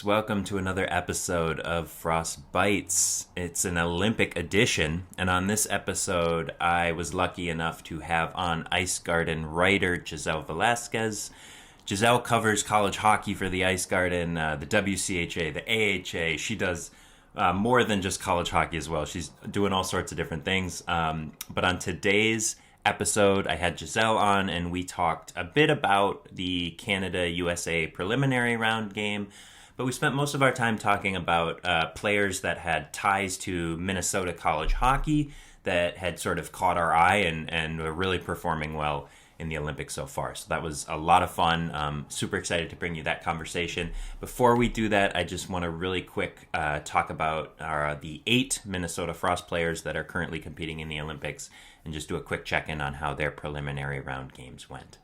Welcome to another episode of Frost Bites. It's an Olympic edition, and on this episode, I was lucky enough to have on Ice Garden writer Giselle Velazquez. Giselle covers college hockey for the Ice Garden, the WCHA, the AHA. She does more than just college hockey as well. She's doing all sorts of different things. But on today's episode, I had Giselle on, and we talked a bit about the Canada-USA preliminary round game. But we spent most of our time talking about players that had ties to Minnesota college hockey that had sort of caught our eye and were really performing well in the Olympics so far. So that was a lot of fun. Super excited to bring you that conversation. Before we do that, I just want to really quick talk about the 8 Minnesota Frost players that are currently competing in the Olympics and just do a quick check-in on how their preliminary round games went.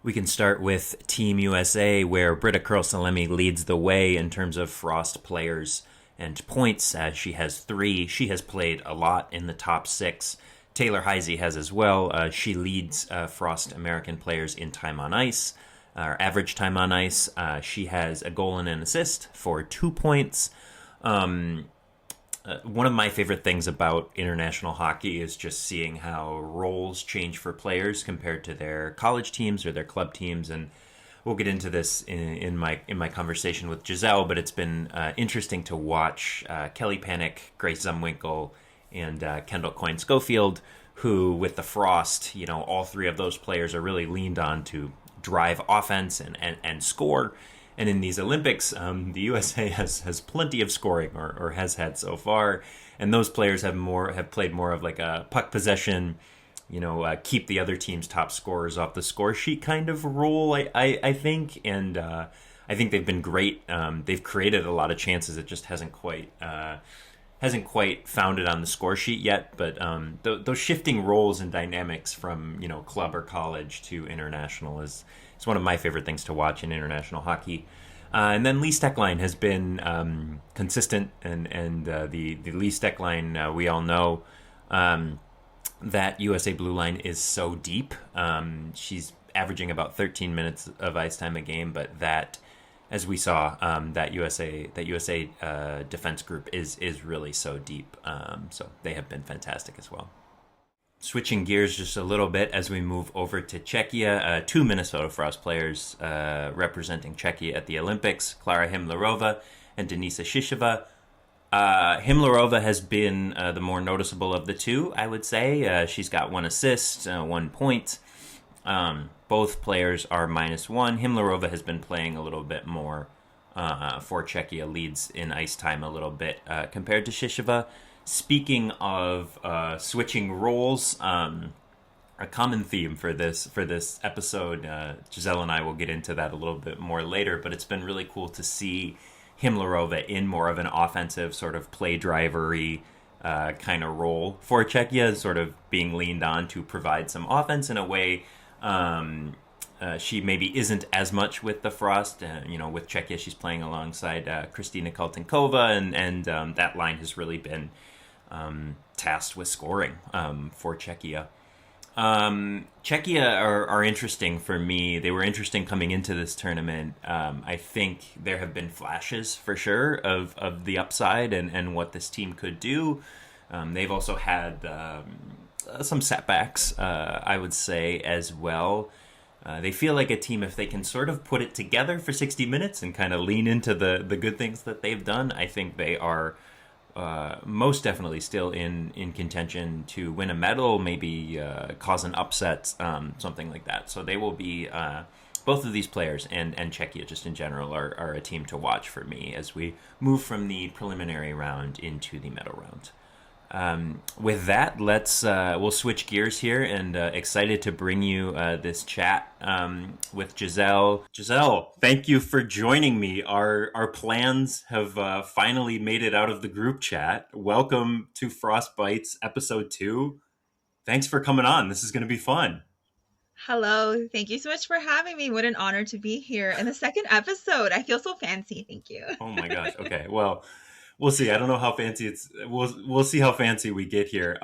We can start with Team USA, where Britta Curl-Salemi leads the way in terms of Frost players and points, as she has 3. She has played a lot in the top 6. Taylor Heisey has as well. She leads Frost American players in time on ice, or average time on ice. She has a goal and an assist for 2 points. One of my favorite things about international hockey is just seeing how roles change for players compared to their college teams or their club teams, and we'll get into this in my conversation with Giselle. But it's been interesting to watch Kelly Panic, Grace Zumwinkle, and Kendall Coyne-Schofield, who with the Frost, all 3 of those players are really leaned on to drive offense and score. And in these Olympics, the USA has plenty of scoring, or has had so far, and those players have played more of like a puck possession, keep the other team's top scorers off the score sheet kind of role. I think, and I think they've been great. They've created a lot of chances. It just hasn't quite found it on the score sheet yet. But those shifting roles and dynamics from club or college to international is one of my favorite things to watch in international hockey. And then Lee Steckline has been consistent, and the Lee Steckline, we all know that USA Blue Line is so deep. She's averaging about 13 minutes of ice time a game, but that, as we saw, that USA defense group is really so deep. So they have been fantastic as well. Switching gears just a little bit as we move over to Czechia, 2 Minnesota Frost players representing Czechia at the Olympics, Klara Hymlerova and Denisa Shisheva. Hymlerova has been the more noticeable of the 2, I would say. She's got 1 assist, 1 point. Both players are -1. Hymlerova has been playing a little bit more for Czechia, leads in ice time a little bit compared to Shisheva. Speaking of switching roles, a common theme for this episode, Giselle and I will get into that a little bit more later, but it's been really cool to see Hymlerova in more of an offensive sort of play drivery kind of role for Czechia, sort of being leaned on to provide some offense in a way she maybe isn't as much with the Frost. With Czechia, she's playing alongside Kristina Kaltenkova, and that line has really been tasked with scoring for Czechia. Czechia are interesting for me. They were interesting coming into this tournament. I think there have been flashes for sure of the upside and what this team could do. They've also had some setbacks, I would say, as well. They feel like a team, if they can sort of put it together for 60 minutes and kind of lean into the good things that they've done, I think they are most definitely still in contention to win a medal, maybe cause an upset, something like that. So they will be, both of these players and Czechia just in general are a team to watch for me as we move from the preliminary round into the medal round. With that, we'll switch gears here, and excited to bring you this chat with Giselle. Giselle, thank you for joining me. Our plans have finally made it out of the group chat. Welcome to Frost Bites episode 2. Thanks for coming on. This is going to be fun. Hello. Thank you so much for having me. What an honor to be here in the second episode. I feel so fancy. Thank you. Oh my gosh. Okay. Well, we'll see. I don't know how fancy it's. We'll see how fancy we get here.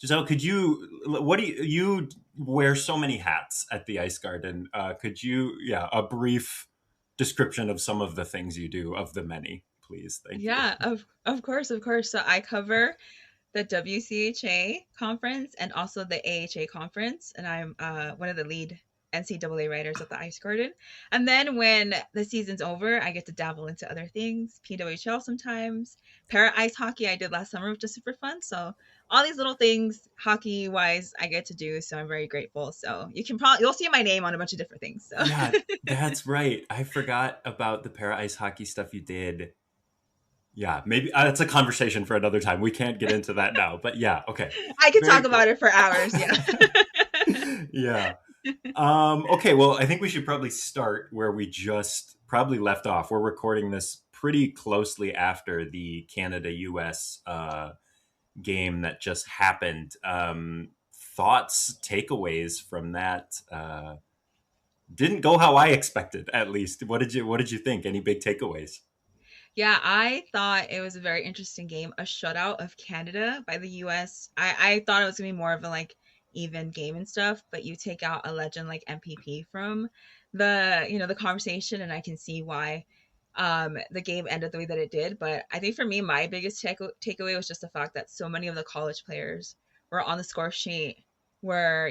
Giselle, you wear so many hats at the Ice Garden. Could you, a brief description of some of the things you do, of the many, please. Thank you. Yeah, of course, of course. So I cover the WCHA conference and also the AHA conference, and I'm one of the lead NCAA writers at the Ice Garden. And then when the season's over, I get to dabble into other things, PWHL sometimes, para ice hockey I did last summer, which is super fun. So all these little things hockey wise I get to do, so I'm very grateful. So you'll see my name on a bunch of different things. So Yeah, that's right. I forgot about the para ice hockey stuff you did. Yeah, maybe that's a conversation for another time. We can't get into that now, but yeah, okay. I could Very talk cool. about it for hours. Yeah. Yeah. Okay, well, I think we should probably start where we just probably left off. We're recording this pretty closely after the Canada US game that just happened. Thoughts, takeaways from that? Didn't go how I expected, at least. What did you think? Any big takeaways? Yeah, I thought it was a very interesting game, a shutout of Canada by the US. I thought it was gonna be more of a like even game and stuff, but you take out a legend like MPP from the conversation, and I can see why the game ended the way that it did. But I think for me, my biggest takeaway was just the fact that so many of the college players were on the score sheet, were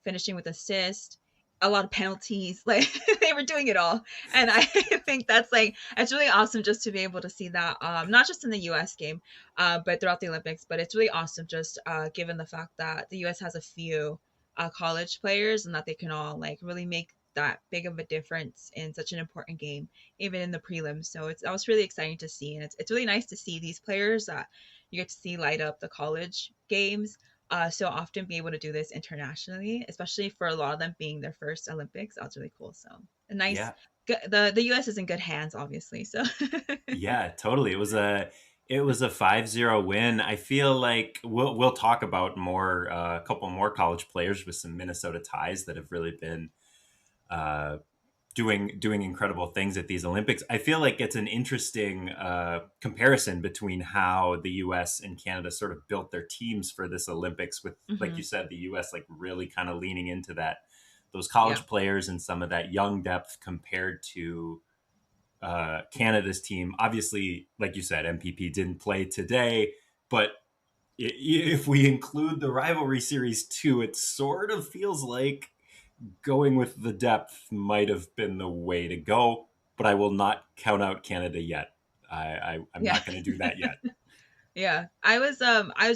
finishing with assist, a lot of penalties, like they were doing it all. And I think that's like it's really awesome just to be able to see that, not just in the US game, but throughout the Olympics. But it's really awesome just given the fact that the US has a few college players, and that they can all like really make that big of a difference in such an important game, even in the prelims. So that was really exciting to see, and it's really nice to see these players that you get to see light up the college games so often, be able to do this internationally, especially for a lot of them being their first Olympics. That was really cool. So a nice, Yeah, the US is in good hands, obviously. So yeah, totally. It was a 5-0 win. I feel like we'll talk about more a couple more college players with some Minnesota ties that have really been uh, doing incredible things at these Olympics. I feel like it's an interesting comparison between how the U.S. and Canada sort of built their teams for this Olympics. With, like you hmm said, the U.S. like really kind of leaning into those yeah, college players and some of that young depth compared to Canada's team. Obviously, like you said, MPP didn't play today, but if we include the rivalry series too, it sort of feels like going with the depth might have been the way to go. But I will not count out Canada yet. I'm yeah. not going to do that yet. Yeah, I was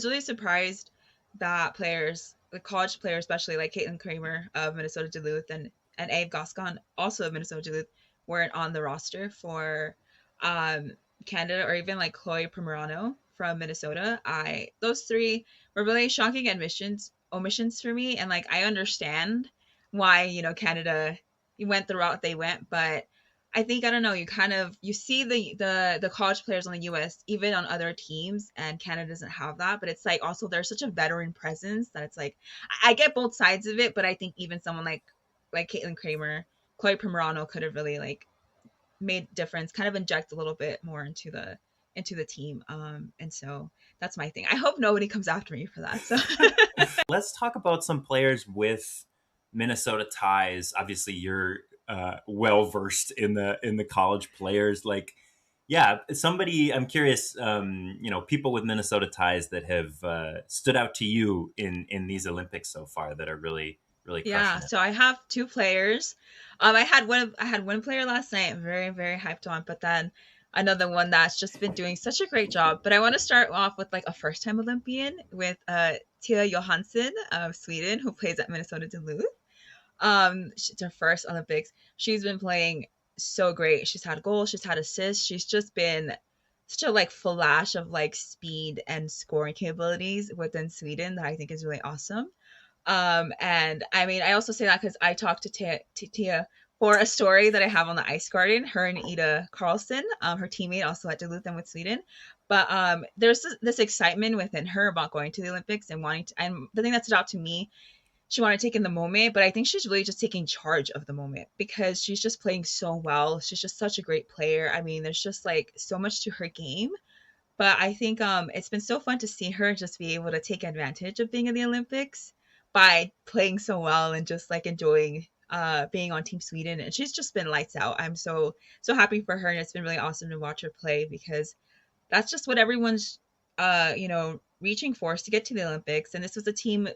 really surprised that players, the college players, especially like Caitlin Kramer of Minnesota Duluth and Abe Gascon, also of Minnesota Duluth, weren't on the roster for um Canada, or even like Chloe Primerano from Minnesota. I Those three were really shocking omissions for me, and like I understand why Canada went the route they went, but I think, I don't know, you see the college players on the US even on other teams, and Canada doesn't have that. But it's like also there's such a veteran presence that it's like I get both sides of it, but I think even someone like Caitlin Kramer, Chloe Primerano could have really like made difference, kind of inject a little bit more into the team. And so that's my thing. I hope nobody comes after me for that. So Let's talk about some players with Minnesota ties. Obviously, you're well versed in the college players. Like, yeah, somebody I'm curious. People with Minnesota ties that have stood out to you in these Olympics so far that are really really yeah, crushing it. so I have two players. I had one player last night I'm very, very hyped on, but then another one that's just been doing such a great job. But I want to start off with like a first time Olympian with Tia Johansson of Sweden, who plays at Minnesota Duluth. It's her first Olympics. She's been playing so great. She's had goals, she's had assists. She's just been such a like flash of like speed and scoring capabilities within Sweden that I think is really awesome. And I mean, I also say that because I talked to Tia for a story that I have on the Ice Garden. Her and Ida Carlson, her teammate, also at Duluth and with Sweden. But there's this excitement within her about going to the Olympics and wanting to. And the thing that stood out to me, she wanted to take in the moment, but I think she's really just taking charge of the moment because she's just playing so well. She's just such a great player. I mean, there's just like so much to her game. But I think it's been so fun to see her just be able to take advantage of being in the Olympics by playing so well and just like enjoying being on Team Sweden, and she's just been lights out. I'm so happy for her, and it's been really awesome to watch her play because that's just what everyone's reaching for, is to get to the Olympics. And this was a team,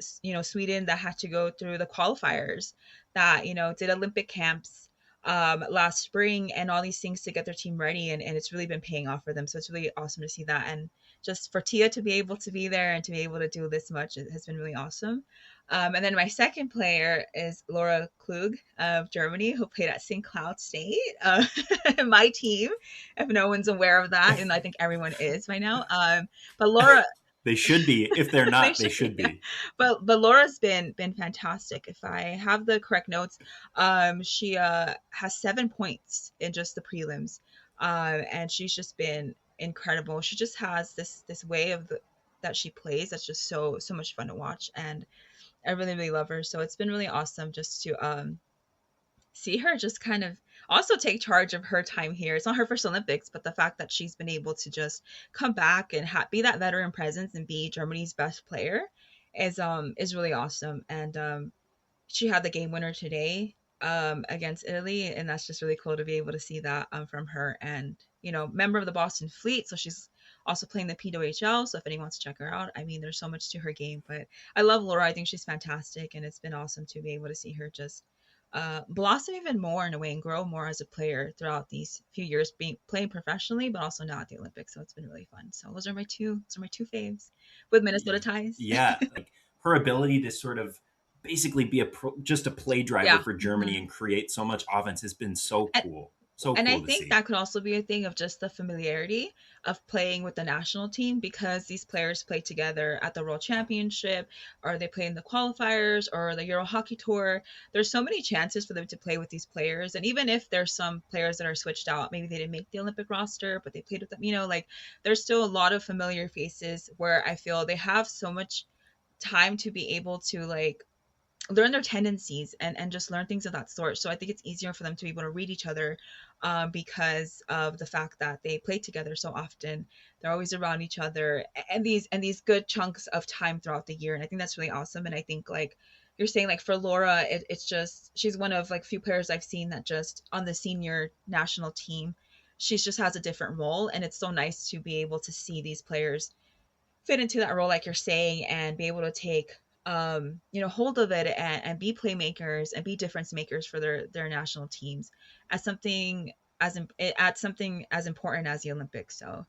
Sweden, that had to go through the qualifiers, that did Olympic camps last spring and all these things to get their team ready, and it's really been paying off for them. So it's really awesome to see that, and just for Tia to be able to be there and to be able to do this much, it has been really awesome. And then my second player is Laura Klug of Germany, who played at St. Cloud State, my team, if no one's aware of that, and I think everyone is by now. But Laura, They should be. If they're not, they should should yeah. be. But Laura's been fantastic. If I have the correct notes, she has 7 points in just the prelims, and she's just been incredible. She just has this way of that she plays that's just so much fun to watch, and I really love her. So it's been really awesome just to see her just kind of also take charge of her time here. It's not her first Olympics, but the fact that she's been able to just come back and be that veteran presence and be Germany's best player is really awesome. And she had the game winner today against Italy, and that's just really cool to be able to see that from her. And member of the Boston Fleet, so she's also playing the PWHL. So if anyone wants to check her out, I mean, there's so much to her game. But I love Laura. I think she's fantastic, and it's been awesome to be able to see her just blossom even more in a way and grow more as a player throughout these few years, being playing professionally, but also now at the Olympics. So it's been really fun. So those are my two faves with Minnesota ties. Yeah, like her ability to sort of basically be just a play driver Yeah. for Germany and create so much offense has been so And, cool. So and I cool to think see. that could also be a thing of just the familiarity of playing with the national team, because these players play together at the World Championship, or they play in the qualifiers or the Euro Hockey Tour. There's so many chances for them to play with these players. And even if there's some players that are switched out, maybe they didn't make the Olympic roster, but they played with them, like there's still a lot of familiar faces where I feel they have so much time to be able to learn their tendencies and just learn things of that sort. So I think it's easier for them to be able to read each other because of the fact that they play together so often. They're always around each other, and these good chunks of time throughout the year. And I think that's really awesome. And I think you're saying, for Laura, it's just she's one of few players I've seen that just on the senior national team, she just has a different role, and it's so nice to be able to see these players fit into that role, like you're saying, and be able to take hold of it, and be playmakers and be difference makers for their national teams as something at something as important as the Olympics. So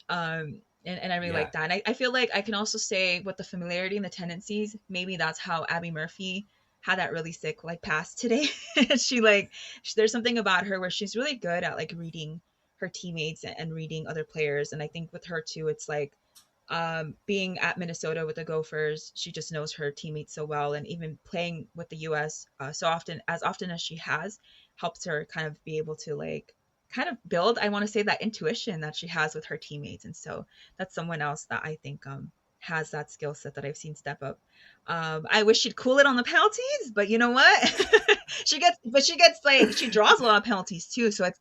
and I really Yeah. like that. And I feel like I can also say with the familiarity and the tendencies, maybe that's how Abby Murphy had that really sick pass today. There's something about her where she's really good at reading her teammates and reading other players. And I think with her too, it's being at Minnesota with the Gophers, she just knows her teammates so well, and even playing with the U.S. So often, as she has, helps her kind of be able to kind of build, I want to say, that intuition that she has with her teammates. And so that's someone else that I think has that skill set that I've seen step up. I wish she'd cool it on the penalties, but you know what? she gets she draws a lot of penalties too. So it's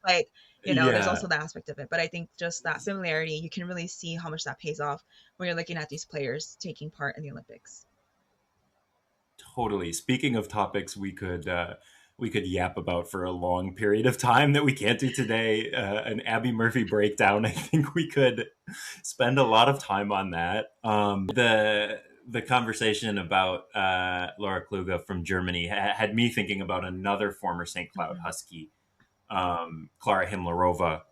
there's also the aspect of it. But I think just that familiarity, you can really see how much that pays off when you're looking at these players taking part in the Olympics. Totally. Speaking of topics we could yap about for a long period of time that we can't do today, an Abby Murphy breakdown. I think we could spend a lot of time on that. The conversation about Laura Kluge from Germany had me thinking about another former St. Cloud Husky, Klara Himlarova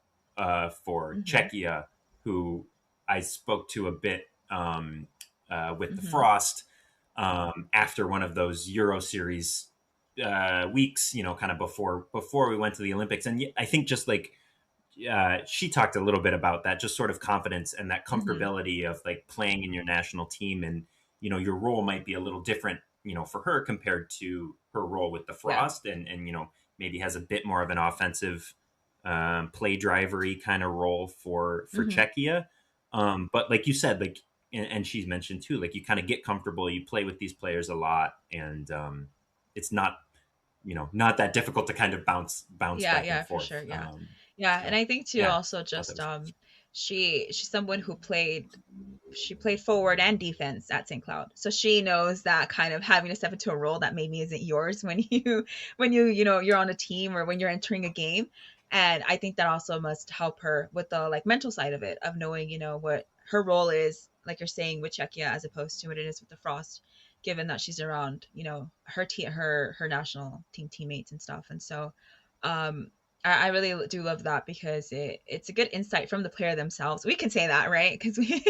for Czechia, who I spoke to a bit with the Frost after one of those Euro Series weeks, kind of before we went to the Olympics. And I think just she talked a little bit about that, just sort of confidence and that comfortability of playing in your national team, and your role might be a little different, for her compared to her role with the Frost, and maybe has a bit more of an offensive play drivery kind of role for Czechia. But like you said, and she's mentioned too, you kind of get comfortable, you play with these players a lot, and it's not not that difficult to kind of bounce back and forth. For sure. Yeah. And I think too, also just she's someone who played forward and defense at St. Cloud. So she knows that kind of having to step into a role that maybe isn't yours when you're on a team or when you're entering a game. And I think that also must help her with the like mental side of it, of knowing, what her role is, like you're saying with Czechia, as opposed to what it is with the Frost, given that she's around, her national team teammates and stuff. And so I really do love that because it's a good insight from the player themselves. We can say that, right? Because we,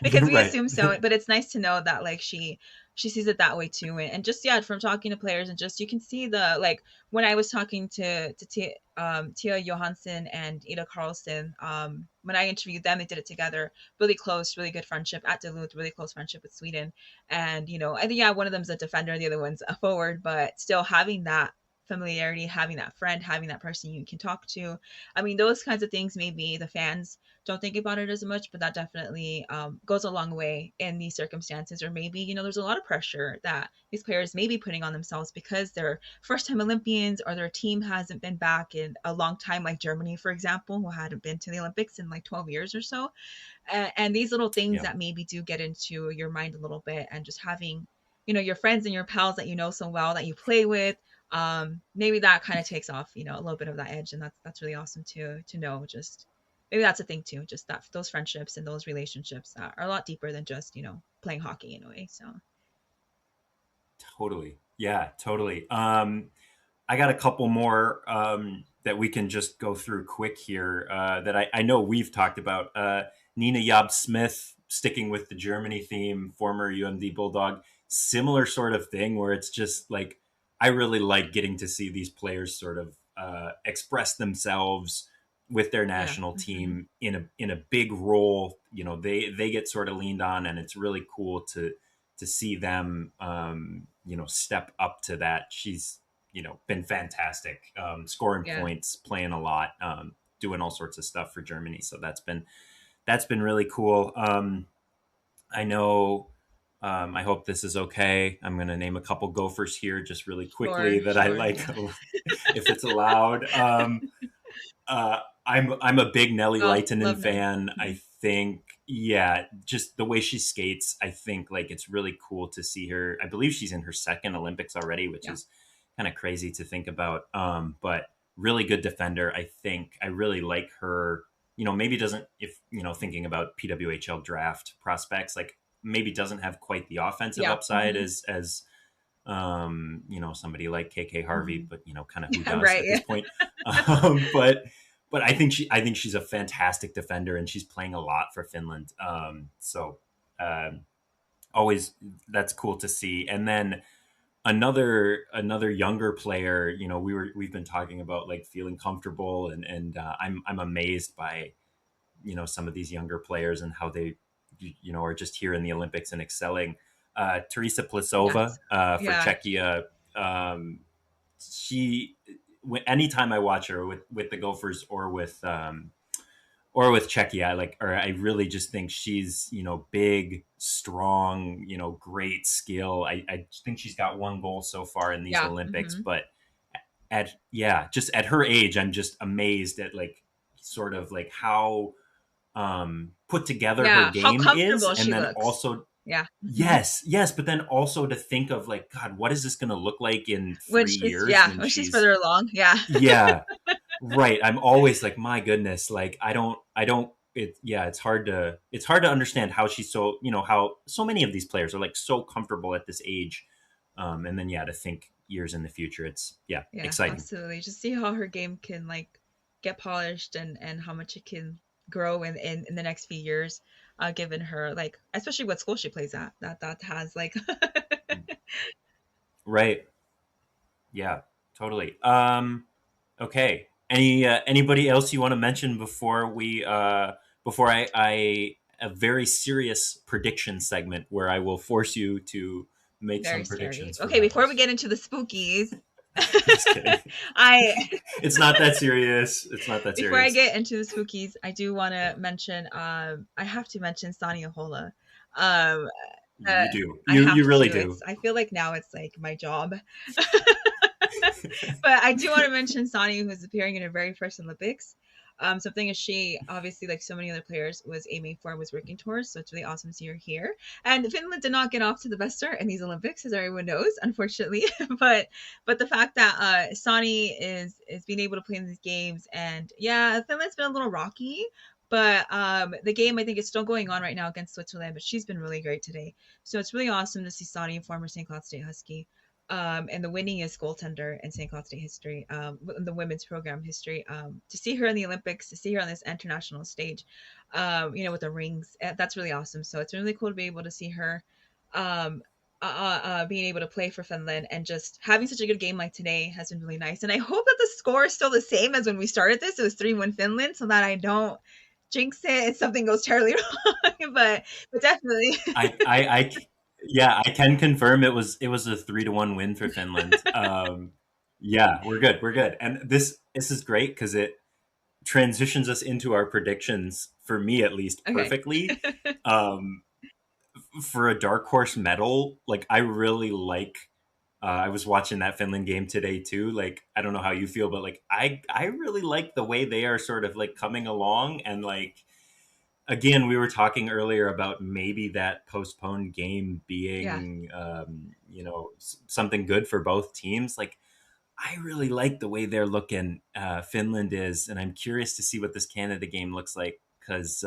because we Right. assume so. But it's nice to know that like she sees it that way too. And just yeah, from talking to players and just you can see the like when I was talking to Tia Johansson and Ida Carlson, when I interviewed them, they did it together. Really close, really good friendship at Duluth. Really close friendship with Sweden. And I think yeah, one of them's a defender, the other one's a forward, but still having that familiarity, having that friend, having that person you can talk to. I mean, those kinds of things, maybe the fans don't think about it as much, but that definitely goes a long way in these circumstances. Or maybe, there's a lot of pressure that these players may be putting on themselves because they're first time Olympians or their team hasn't been back in a long time, like Germany, for example, who hadn't been to the Olympics in like 12 years or so. And these little things Yeah. that maybe do get into your mind a little bit, and just having your friends and your pals that you know so well that you play with, maybe that kind of takes off a little bit of that edge. And that's really awesome to know. Just maybe that's a thing too, just that those friendships and those relationships that are a lot deeper than just playing hockey in a way. So Totally. Yeah, totally. I got a couple more that we can just go through quick here that I know we've talked about. Nina Yob Smith, sticking with the Germany theme, former UMD Bulldog, similar sort of thing where it's just like, I really like getting to see these players sort of express themselves with their yeah. national Hmm. team in a big role. They get sort of leaned on, and it's really cool to see them step up to that. She's been fantastic, scoring Yeah, points, playing a lot, doing all sorts of stuff for Germany. So that's been really cool. I know. I hope this is okay. I'm going to name a couple Gophers here just really quickly sure, that I sure. like, Yeah. if it's allowed. I'm a big Nelly Oh, Leitinen love Nelly. fan. Mhm. I think, yeah, just the way she skates, I think like it's really cool to see her. I believe she's in her second Olympics already, which Yeah. is kind of crazy to think about. But really good defender. I think I really like her. Maybe doesn't, if thinking about PWHL draft prospects, like maybe doesn't have quite the offensive Yeah. upside Hmm. as somebody like KK Hmm. Harvey, but kind of who Yeah. does Right. at this Yeah. point. But I think she's a fantastic defender, and she's playing a lot for Finland. So um, always that's cool to see. And then another younger player, we've been talking about like feeling comfortable, and I'm amazed by some of these younger players and how they are just here in the Olympics and excelling. Teresa Plisova Yes. for Yeah. Czechia. She anytime I watch her with the Gophers or with Czechia, I really just think she's big, strong, great skill. I think she's got one goal so far in these Yeah. Olympics, Hmm. but just at her age, I'm just amazed at like sort of like how put together her Yeah. How game is, comfortable and she then looks. also Yeah. Hmm. yes, but then also to think of like, God, what is this going to look like in When 3 years when when she's she's further along. Yeah. yeah, right. I'm always like, my goodness, like I don't it's hard to understand how she's so how so many of these players are like so comfortable at this age, and then yeah, to think years in the future, it's yeah, Yeah, exciting. absolutely. Just see how her game can like get polished, and how much it can grow in the next few years, given her like especially what school she plays at. That has like Right. Yeah, totally. Okay. Anybody else you want to mention before I a very serious prediction segment where I will force you to make very some scary. predictions for Okay, before we medals. get into the spookies, Just kidding. I It's not that serious. It's not that before I serious. get into the spookies, I do want to mention I have to mention Sonia Hola. Um uh, You do. I You have to. really It's do. I feel like now it's like my job. But I do want to mention Sonny, who's appearing in her very first Olympics. Something that she obviously, like so many other players, was aiming for, was working towards. So it's really awesome to see her here. And Finland did not get off to the best start in these Olympics, as everyone knows, unfortunately. but the fact that Sani is being able to play in these games, and yeah, Finland's been a little rocky. But the game, I think, is still going on right now against Switzerland. But she's been really great today, so it's really awesome to see Sani, former St. Cloud State Husky, and the winningest goaltender in St. Cloud State history, in the women's program history. To see her in the Olympics, to see her on this international stage, with the rings, that's really awesome. So it's really cool to be able to see her, um, being able to play for Finland, and just having such a good game like today has been really nice. And I hope that the score is still the same as when we started this. It was 3-1 Finland, so that I don't jinx it and something goes terribly wrong. But definitely. I yeah, I can confirm it was a 3-1 win for Finland. Yeah, we're good, and this is great because it transitions us into our predictions, for me at least, Okay. perfectly. Um, for a dark horse medal, like I really like. I was watching that Finland game today too. Like I don't know how you feel, but like I really like the way they are sort of like coming along, and like again, we were talking earlier about maybe that postponed game Yeah. being, something good for both teams. Like, I really like the way they're looking. Finland is, and I'm curious to see what this Canada game looks like because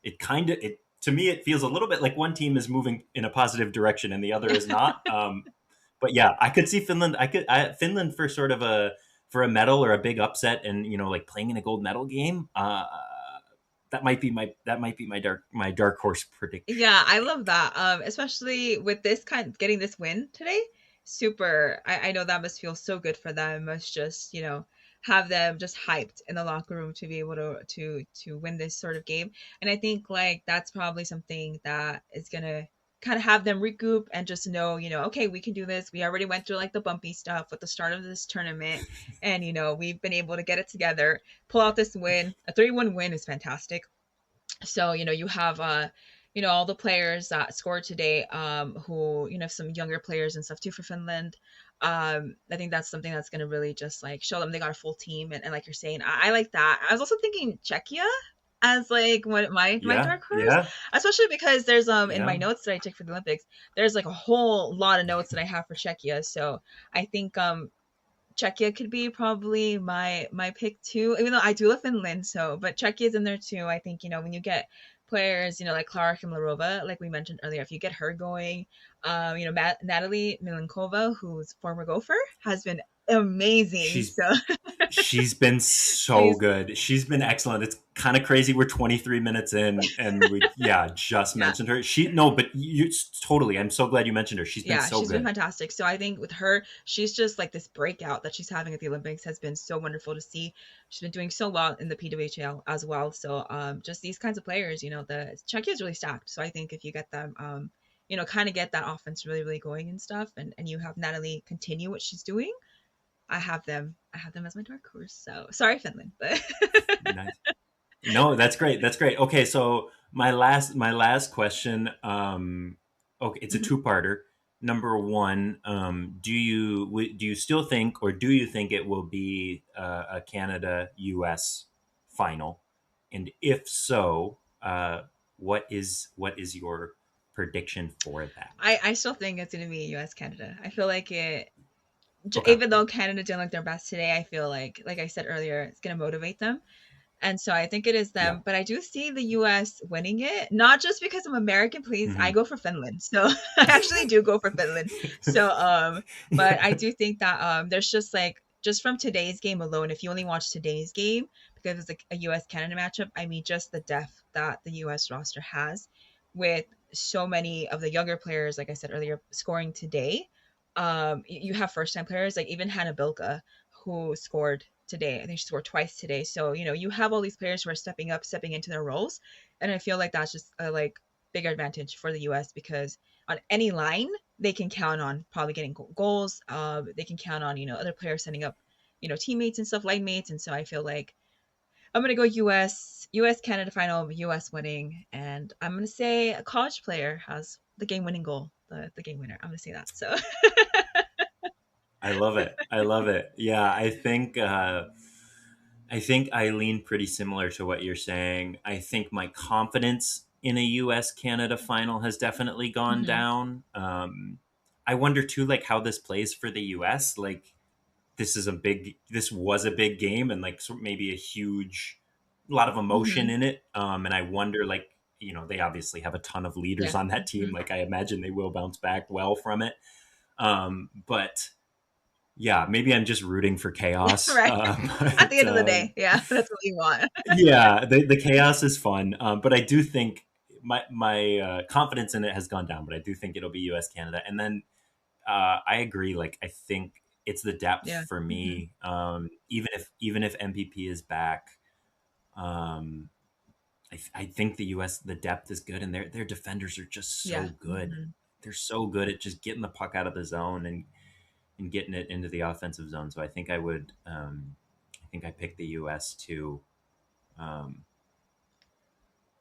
it to me it feels a little bit like one team is moving in a positive direction and the other is not. But yeah, I could see Finland. Finland for sort of a medal or a big upset, and like playing in a gold medal game. That might be my dark horse prediction. Yeah, I love that. Especially with this kind getting this win today. Super. I know that must feel so good for them. Must just, have them just hyped in the locker room to be able to win this sort of game. And I think like that's probably something that is gonna kind of have them regroup and just know, okay, we can do this. We already went through like the bumpy stuff with the start of this tournament, and we've been able to get it together, pull out this win. A 3-1 win is fantastic. So you have all the players that scored today, who some younger players and stuff too for Finland. I think that's something that's going to really just like show them they got a full team, and like you're saying, I like that. I was also thinking Czechia as like what my Yeah, dark horse, yeah, especially because there's in my yeah. notes that I took for the Olympics, there's like a whole lot of notes that I have for Czechia. So I think Czechia could be probably my pick too, even though I do love Finland. So, but Czechia's in there too. I think when you get players, like Klara Himlarova, like we mentioned earlier, if you get her going, Natalie Milenkova, who's former Gopher, has been amazing. She's So she's been so she's good. She's been excellent. It's kind of crazy. We're 23 minutes in, and we just yeah, mentioned her. She no, but you totally. I'm so glad you mentioned her. She's been yeah, so she's been good. fantastic. So I think with her, she's just like this breakout that she's having at the Olympics has been so wonderful to see. She's been doing so well in the PWHL as well. So just these kinds of players, the Czechia is really stacked. So I think if you get them, kind of get that offense really, really going and stuff, and you have Natalie continue what she's doing. I have them as my dark horse. So sorry, Finland, but Nice. No, that's great. That's great. Okay, so my last question. Okay, it's a Mhm. two-parter. Number one, do you still think, or do you think it will be a Canada U.S. final? And if so, what is your prediction for that? I still think it's going to be U.S. Canada. I feel like it, Okay. even though Canada didn't look their best today, I feel like I said earlier, it's going to motivate them. And so I think it is Yeah. them, but I do see the US winning it, not just because I'm American, please. I Hmm. go for Finland. So I actually do go for Finland. So but I do think that there's just from today's game alone, if you only watch today's game, because it's like a US Canada matchup, I mean just the depth that the US roster has with so many of the younger players, like I said earlier, scoring today. You have first time players like even Hannah Bilka, who scored today. I think she scored twice today. So, you have all these players who are stepping up, stepping into their roles. And I feel like that's just a like bigger advantage for the US because on any line, they can count on probably getting goals. They can count on, other players setting up, teammates and stuff, line mates. And so I feel like I'm gonna go US Canada final, US winning, and I'm gonna say a college player has the game winning goal, the game winner. I'm gonna say that. So I love it. I love it. Yeah, I think I think I lean pretty similar to what you're saying. I think my confidence in a U.S. Canada final has definitely gone Hmm. down. I wonder too, like how this plays for the U.S. Like this was a big game, and like maybe a huge, a lot of emotion Hmm. in it. And I wonder, like, they obviously have a ton of leaders Yeah. on that team. Hmm. Like I imagine they will bounce back well from it. But yeah, maybe I'm just rooting for chaos. Right. At the But end of the day, yeah, that's what you want. yeah, the chaos is fun. But I do think my confidence in it has gone down. But I do think it'll be U.S. Canada, and then I agree. Like I think it's the depth Yeah. for Hmm. me. Even if MPP is back, um, I think the U.S. the depth is good, and their defenders are just Yeah. so good. Hmm. They're so good at just getting the puck out of the zone and getting it into the offensive zone. So I think I would. I think I picked the U.S. to. Um,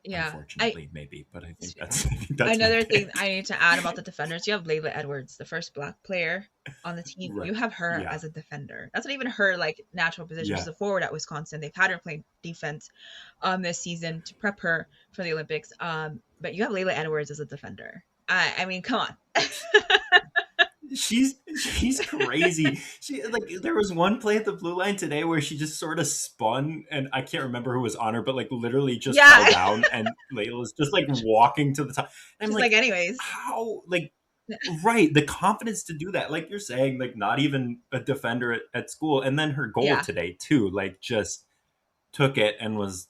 Yeah. unfortunately, maybe, but I think that's my Another thing pick. I need to add about the defenders, you have Layla Edwards, the first black player on the team. Right. You have her Yeah. as a defender. That's not even her like natural position. She's Yeah. a forward at Wisconsin. They've had her play defense this season to prep her for the Olympics. But you have Layla Edwards as a defender. I mean, come on. She's crazy. She like there was one play at the blue line today where she just sort of spun, and I can't remember who was on her, but like literally just fell Yeah. down, and Layla's just like walking to the top. And I'm She's like, like, anyways. how? Like, right, the confidence to do that, like you're saying, like not even a defender at school, and then her goal Yeah. today too, like just took it and was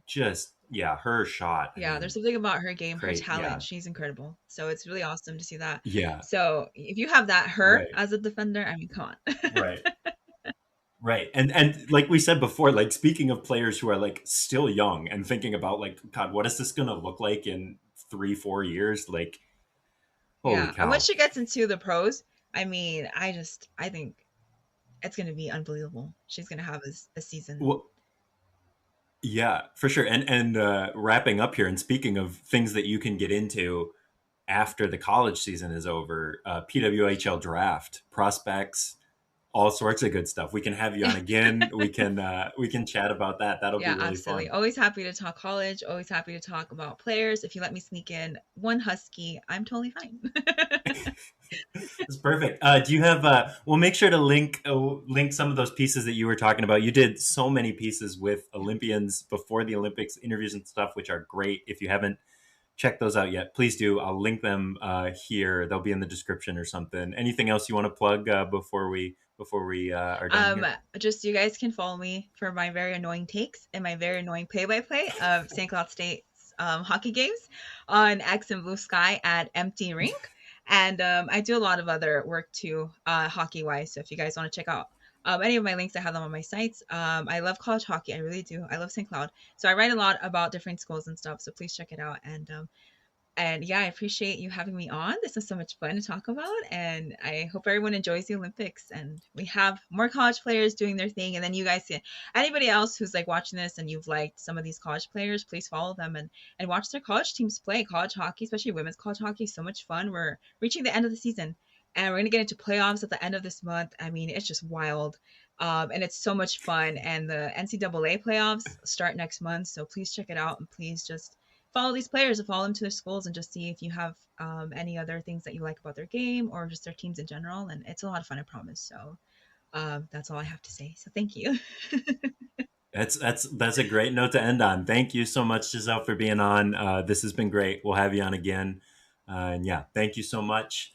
just yeah, her shot. I Yeah, there's mean, something about her game, her great. talent. Yeah. She's incredible. So it's really awesome to see that. Yeah. So if you have that her Right. as a defender, I mean, come on. Right. Right. And like we said before, like speaking of players who are like still young and thinking about like, God, what is this gonna look like in 3, 4 years? Like, holy Yeah, and once cow. she gets into the pros, I mean, I think it's gonna be unbelievable. She's gonna have a season. Well, yeah, for sure. And wrapping up here and speaking of things that you can get into after the college season is over, PWHL draft, prospects, all sorts of good stuff. We can have you on again. We can chat about that. That'll be Yeah, really absolutely. fun. Always happy to talk college. Always happy to talk about players. If you let me sneak in one Husky, I'm totally fine. That's perfect. Do you have? We'll make sure to link some of those pieces that you were talking about. You did so many pieces with Olympians before the Olympics, interviews and stuff, which are great. If you haven't checked those out yet, please do. I'll link them here. They'll be in the description or something. Anything else you want to plug before we are done um, here? just you guys can follow me for my very annoying takes and my very annoying play-by-play of St. Cloud State's hockey games on X and Blue Sky at Empty Rink. And I do a lot of other work too, hockey wise. So if you guys want to check out any of my links, I have them on my sites. I love college hockey. I really do. I love St. Cloud. So I write a lot about different schools and stuff. So please check it out. And yeah, I appreciate you having me on. This was so much fun to talk about. And I hope everyone enjoys the Olympics and we have more college players doing their thing. And then you guys see anybody else who's like watching this and you've liked some of these college players, please follow them and watch their college teams play. College hockey, especially women's college hockey, is so much fun. We're reaching the end of the season and we're gonna get into playoffs at the end of this month. I mean, it's just wild. And it's so much fun. And the NCAA playoffs start next month. So please check it out and please just follow these players and follow them to their schools and just see if you have any other things that you like about their game or just their teams in general. And it's a lot of fun, I promise. So that's all I have to say. So thank you. That's a great note to end on. Thank you so much, Giselle, for being on. This has been great. We'll have you on again. And yeah, thank you so much.